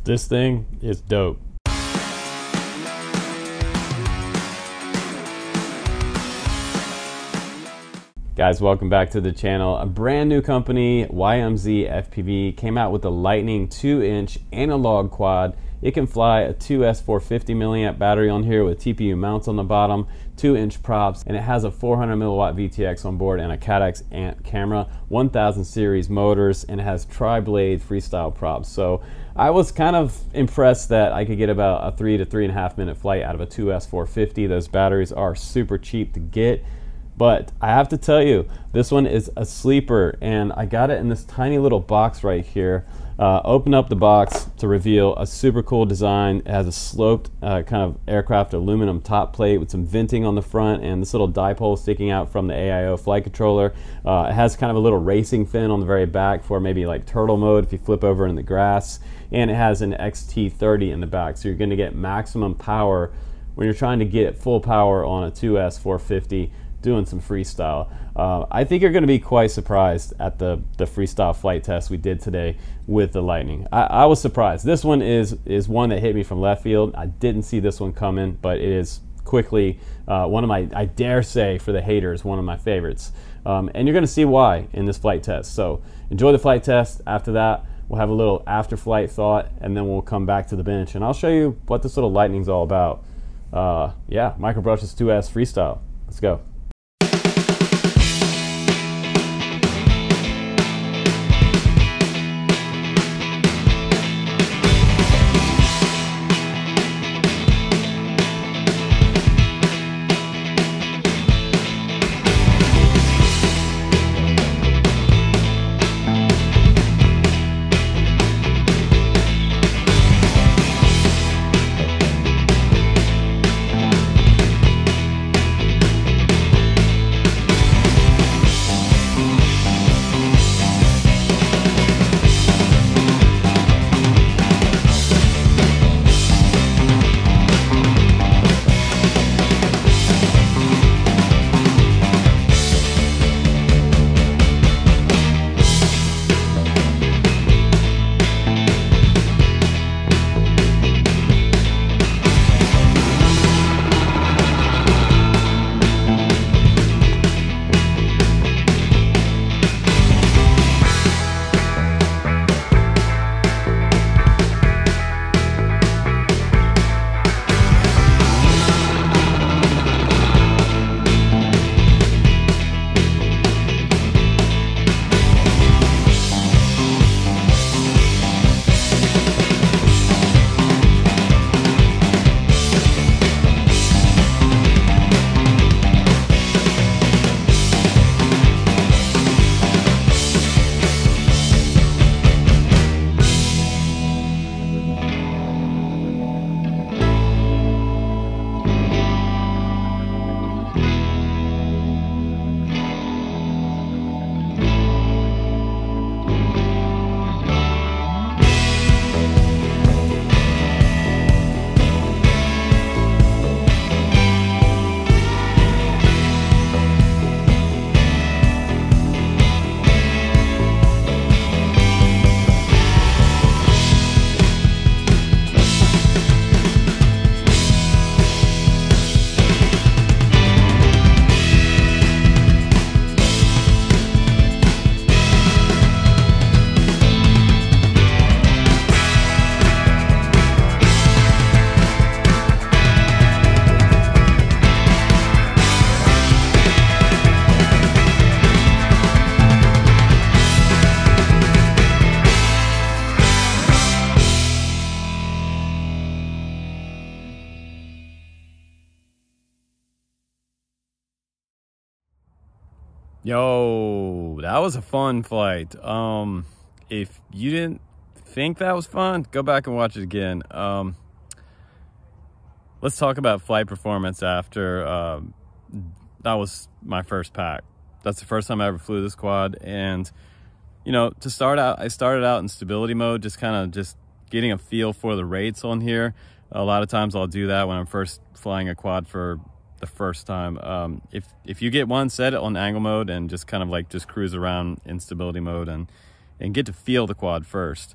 This thing is dope. Guys, welcome back to the channel. A brand new company, YMZFPV, came out with the Lightning 2-inch analog quad. It can fly a 2S 450 milliamp battery on here with TPU mounts on the bottom, 2-inch props, and it has a 400 milliwatt VTX on board and a Cat-X camera, 1000 series motors, and it has tri-blade freestyle props. So I was kind of impressed that I could get about a 3 to 3.5 minute flight out of a 2S 450. Those batteries are super cheap to get. But I have to tell you, this one is a sleeper, and I got it in this tiny little box right here. Open up the box to reveal a super cool design. It has a sloped kind of aircraft aluminum top plate with some venting on the front and this little dipole sticking out from the AIO flight controller. It has kind of a little racing fin on the very back for maybe like turtle mode if you flip over in the grass. And it has an XT30 in the back, so you're going to get maximum power when you're trying to get full power on a 2S 450 doing some freestyle. I think you're going to be quite surprised at the freestyle flight test we did today with the Lightning. I was surprised. This one is one that hit me from left field. I didn't see this one coming, but it is quickly one of my, I dare say for the haters, one of my favorites. And you're going to see why in this flight test. So enjoy the flight test. After that, we'll have a little after flight thought, and then we'll come back to the bench and I'll show you what this little Lightning's all about. Yeah, Micro Brushless 2S freestyle. Let's go. Yo, that was a fun flight. If you didn't think that was fun, go back and watch it again. Let's talk about flight performance after. That was my first pack. That's the first time I ever flew this quad. And, you know, to start out, I started out in stability mode, just kind of just getting a feel for the rates on here. A lot of times I'll do that when I'm first flying a quad for the first time. If you get one, set it on angle mode and just kind of like just cruise around in stability mode and get to feel the quad first.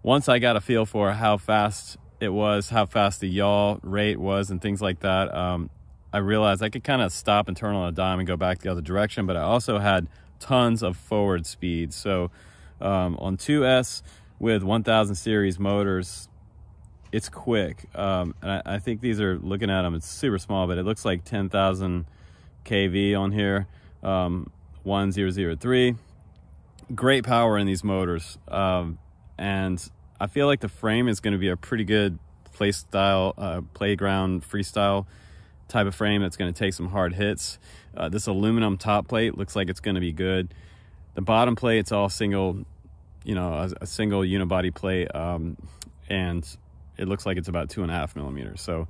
once I got a feel for how fast it was, how fast the yaw rate was and things like that, I realized I could kind of stop and turn on a dime and go back the other direction, but I also had tons of forward speed. So on 2S with 1000 series motors, it's quick. And I think these are, looking at them, it's super small, but it looks like 10,000 kV on here. 1003. Great power in these motors. And I feel like the frame is going to be a pretty good playground freestyle type of frame that's going to take some hard hits. This aluminum top plate looks like it's going to be good. The bottom plate, it's all single, you know, a single unibody plate, and it looks like it's about 2.5 millimeters. So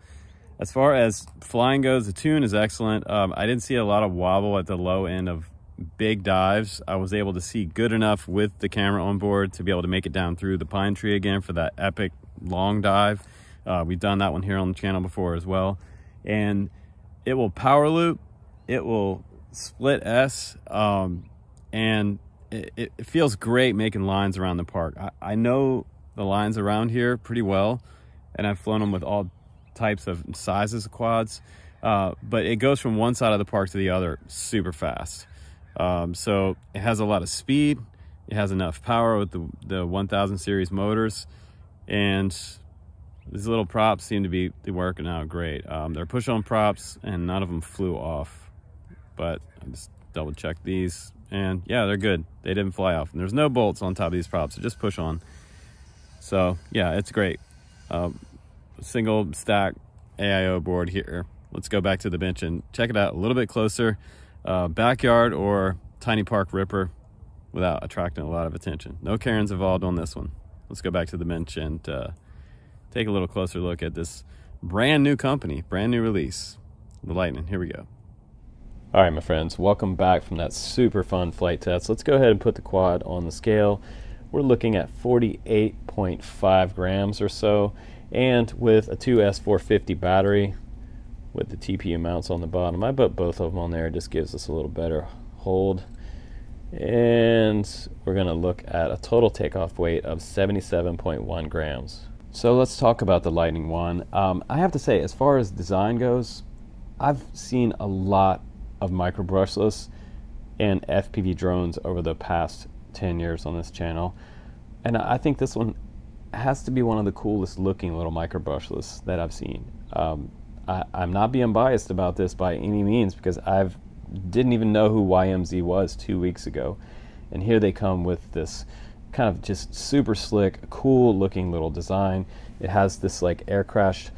as far as flying goes, the tune is excellent. I didn't see a lot of wobble at the low end of big dives. I was able to see good enough with the camera on board to be able to make it down through the pine tree again for that epic long dive. We've done that one here on the channel before as well. And it will power loop, it will split S, and it feels great making lines around the park. I know the lines around here pretty well, and I've flown them with all types of sizes of quads, but it goes from one side of the park to the other super fast. So it has a lot of speed, it has enough power with the 1000 series motors, and these little props seem to be working out great. They're push-on props, and none of them flew off, but I just double checked these, and yeah, they're good. They didn't fly off, and there's no bolts on top of these props, so just push on. So yeah, it's great. Single stack AIO board here. Let's go back to the bench and check it out a little bit closer. Backyard or tiny park ripper without attracting a lot of attention. No Karens involved on this one. Let's go back to the bench and take a little closer look at this brand new company, brand new release, the Lightning. Here we go. All right, my friends, welcome back from that super fun flight test. Let's go ahead and put the quad on the scale. We're looking at 48.5 grams or so, and with a 2S450 battery with the TPU mounts on the bottom. I put both of them on there, it just gives us a little better hold. And we're gonna look at a total takeoff weight of 77.1 grams. So let's talk about the Lightning1. I have to say, as far as design goes, I've seen a lot of micro brushless and FPV drones over the past 10 years on this channel, and I think this one has to be one of the coolest looking little micro brushless that I've seen. I'm not being biased about this by any means, because I didn't even know who YMZ was 2 weeks ago, and here they come with this kind of just super slick, cool looking little design. It has this like aircraft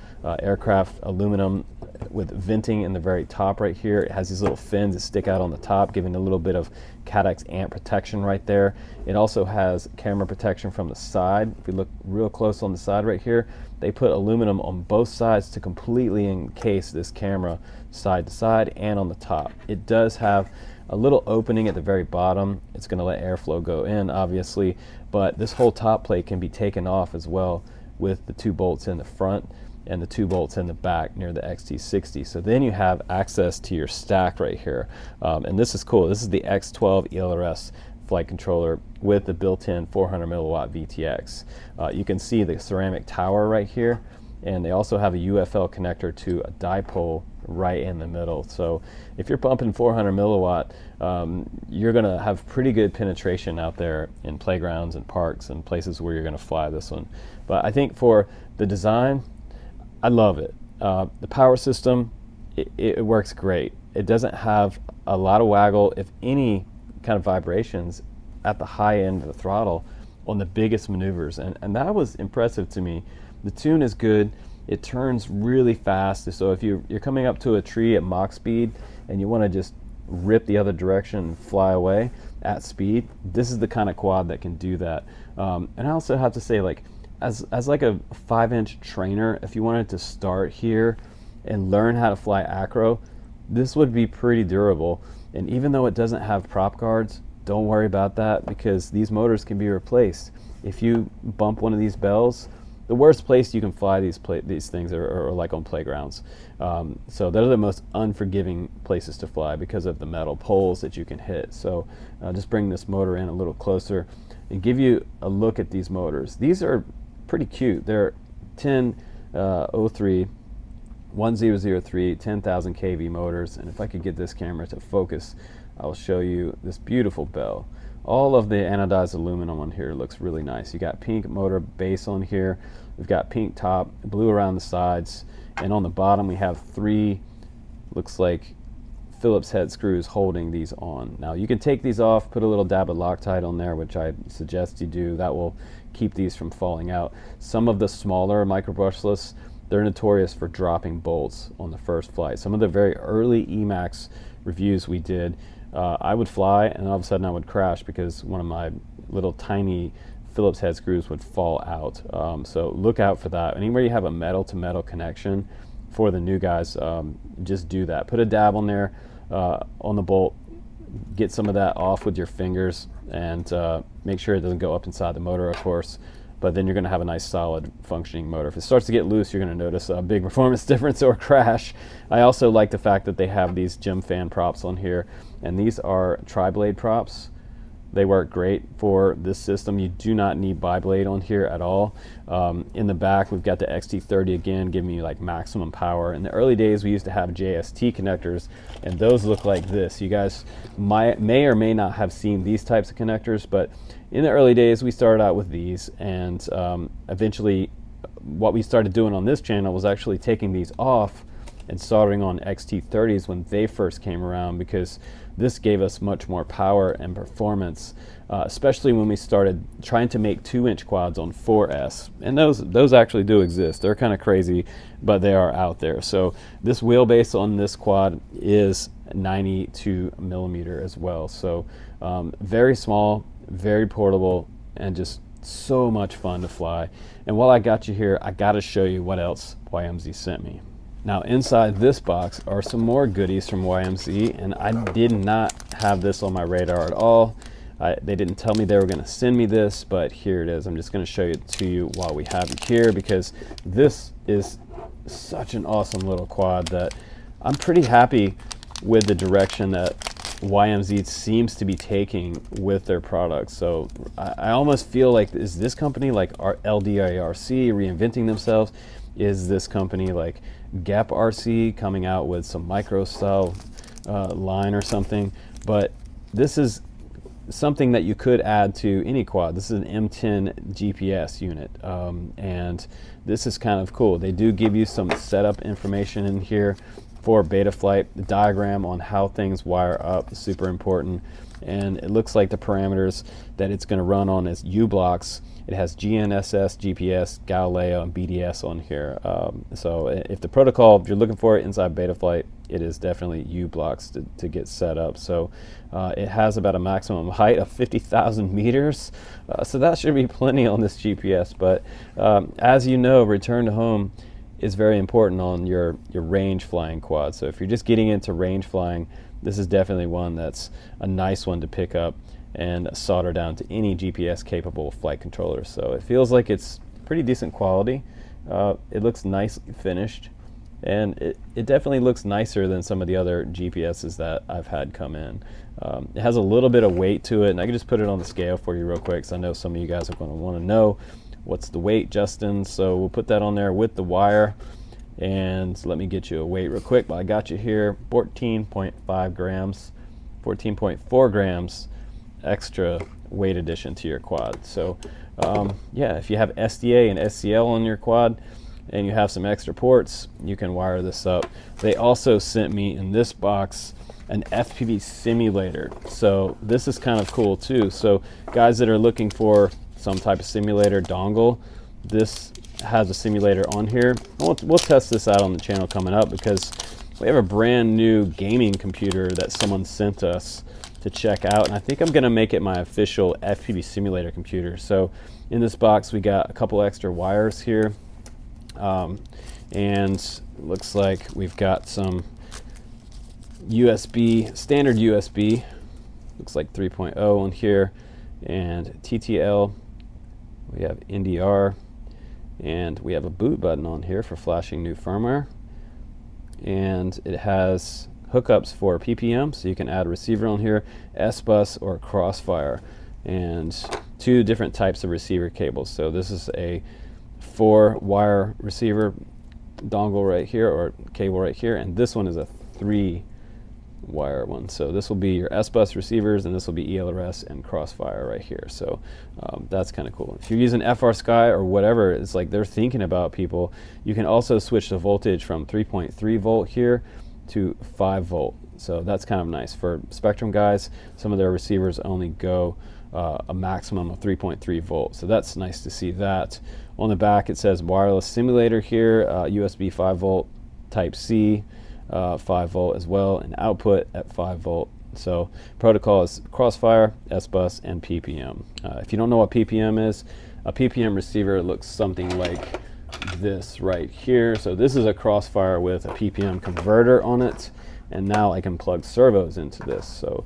aluminum with venting in the very top right here. It has these little fins that stick out on the top, giving a little bit of Cadex amp protection right there. It also has camera protection from the side. If we look real close on the side right here, they put aluminum on both sides to completely encase this camera side to side and on the top. It does have a little opening at the very bottom. It's going to let airflow go in, obviously, but this whole top plate can be taken off as well with the 2 bolts in the front and the 2 bolts in the back near the XT60. So then you have access to your stack right here. And this is cool. This is the X12 ELRS flight controller with the built-in 400 milliwatt VTX. You can see the ceramic tower right here, and they also have a UFL connector to a dipole right in the middle. So if you're pumping 400 milliwatt, you're gonna have pretty good penetration out there in playgrounds and parks and places where you're gonna fly this one. But I think for the design, I love it. The power system, it works great. It doesn't have a lot of waggle, if any kind of vibrations, at the high end of the throttle on the biggest maneuvers, and that was impressive to me. The tune is good. It turns really fast, so if you're coming up to a tree at Mach speed and you want to just rip the other direction and fly away at speed, this is the kind of quad that can do that. And I also have to say, like, as like a 5-inch trainer, if you wanted to start here and learn how to fly acro, this would be pretty durable. And even though it doesn't have prop guards, don't worry about that, because these motors can be replaced. If you bump one of these bells, the worst place you can fly these things are like on playgrounds. So they're the most unforgiving places to fly because of the metal poles that you can hit. So just bring this motor in a little closer. and give you a look at these motors. These are pretty cute. They're 1003 1003 10,000 kV motors, and if I could get this camera to focus, I'll show you this beautiful bell. All of the anodized aluminum on here looks really nice. You got pink motor base on here, we've got pink top, blue around the sides, and on the bottom we have 3, looks like Phillips head screws holding these on. Now you can take these off, put a little dab of Loctite on there, which I suggest you do. That will keep these from falling out. Some of the smaller micro brushless, they're notorious for dropping bolts on the first flight. Some of the very early Emax reviews we did, I would fly and all of a sudden I would crash because one of my little tiny Phillips head screws would fall out. So look out for that. Anywhere you have a metal to metal connection, for the new guys, just do that. Put a dab on there on the bolt, get some of that off with your fingers, and make sure it doesn't go up inside the motor, of course, but then you're going to have a nice solid functioning motor. If it starts to get loose, you're going to notice a big performance difference or crash. I also like the fact that they have these gem fan props on here, and these are tri-blade props. They work great for this system. You do not need bi-blade on here at all. In the back, we've got the XT30 again, giving you like maximum power. In the early days, we used to have JST connectors, and those look like this. You guys may or may not have seen these types of connectors, but in the early days, we started out with these, and eventually what we started doing on this channel was actually taking these off and soldering on XT30s when they first came around, because this gave us much more power and performance, especially when we started trying to make 2-inch quads on 4S. And those actually do exist. They're kind of crazy, but they are out there. So this wheelbase on this quad is 92 millimeter as well. So very small, very portable, and just so much fun to fly. And while I got you here, I got to show you what else YMZ sent me. Now inside this box are some more goodies from YMZ, and I did not have this on my radar at all. They didn't tell me they were going to send me this, but here it is. I'm just going to show it to you while we have it here, because this is such an awesome little quad that I'm pretty happy with the direction that YMZ seems to be taking with their products. So I almost feel like, is this company like LDIRC reinventing themselves? Is this company like Gap RC coming out with some micro style line or something? But this is something that you could add to any quad. This is an M10 GPS unit, and this is kind of cool. They do give you some setup information in here for beta flight. The diagram on how things wire up is super important, and it looks like the parameters that it's going to run on is U-blocks. It has GNSS, GPS, Galileo, and BDS on here. So if the protocol, if you're looking for it inside beta flight, it is definitely U-blocks to get set up. So it has about a maximum height of 50,000 meters. So that should be plenty on this GPS. But as you know, return to home is very important on your range flying quad. So if you're just getting into range flying, this is definitely one that's a nice one to pick up and solder down to any GPS capable flight controller. So it feels like it's pretty decent quality. It looks nicely finished, and it definitely looks nicer than some of the other GPSs that I've had come in. It has a little bit of weight to it, and I can just put it on the scale for you real quick, because I know some of you guys are going to want to know what's the weight, Justin. So we'll put that on there with the wire, and let me get you a weight real quick. But I got you here, 14.5 grams, 14.4 grams extra weight addition to your quad. So yeah, if you have SDA and SCL on your quad and you have some extra ports, you can wire this up. They also sent me in this box an FPV simulator. So this is kind of cool too. So guys that are looking for some type of simulator dongle, this has a simulator on here. We'll test this out on the channel coming up, because we have a brand new gaming computer that someone sent us to check out, and I think I'm gonna make it my official FPV simulator computer. So in this box we got a couple extra wires here, and looks like we've got some USB, standard USB, looks like 3.0 on here, and TTL, we have NDR, and we have a boot button on here for flashing new firmware, and it has hookups for PPM, so you can add a receiver on here, S-Bus or Crossfire. And two different types of receiver cables. So this is a 4-wire receiver dongle right here, or cable right here, and this one is a 3-wire one. So this will be your S-Bus receivers, and this will be ELRS and Crossfire right here. So that's kind of cool. If you're using FR Sky or whatever, it's like they're thinking about people. You can also switch the voltage from 3.3 volt here to 5 volt. So that's kind of nice for Spectrum guys. Some of their receivers only go a maximum of 3.3 volts. So that's nice to see that. On the back it says wireless simulator here, USB 5 volt, Type C, 5 volt as well, and output at 5 volt. So protocol is Crossfire, S-Bus, and PPM. If you don't know what PPM is, a PPM receiver looks something like this right here. So this is a Crossfire with a PPM converter on it, and now I can plug servos into this. So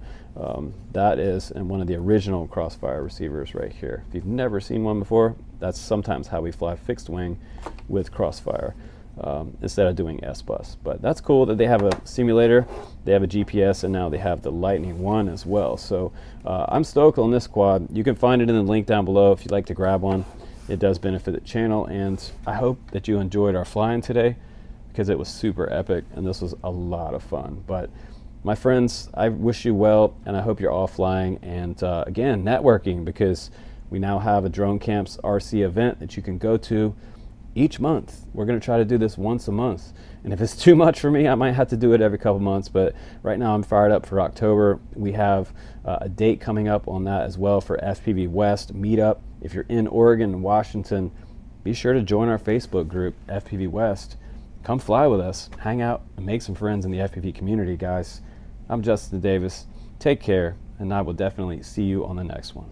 that is in one of the original Crossfire receivers right here. If you've never seen one before, that's sometimes how we fly fixed wing with Crossfire instead of doing S-Bus. But that's cool that they have a simulator, they have a GPS, and now they have the Lighting1 as well. So I'm stoked on this quad. You can find it in the link down below if you'd like to grab one. It does benefit the channel, and I hope that you enjoyed our flying today, because it was super epic and this was a lot of fun. But my friends, I wish you well, and I hope you're all flying, and again, networking, because we now have a Drone Camps RC event that you can go to each month. We're going to try to do this once a month, and if it's too much for me, I might have to do it every couple months. But right now I'm fired up for October. We have a date coming up on that as well for FPV West meetup. If you're in Oregon and Washington, be sure to join our Facebook group, FPV West. Come fly with us, hang out, and make some friends in the FPV community, guys. I'm Justin Davis. Take care, and I will definitely see you on the next one.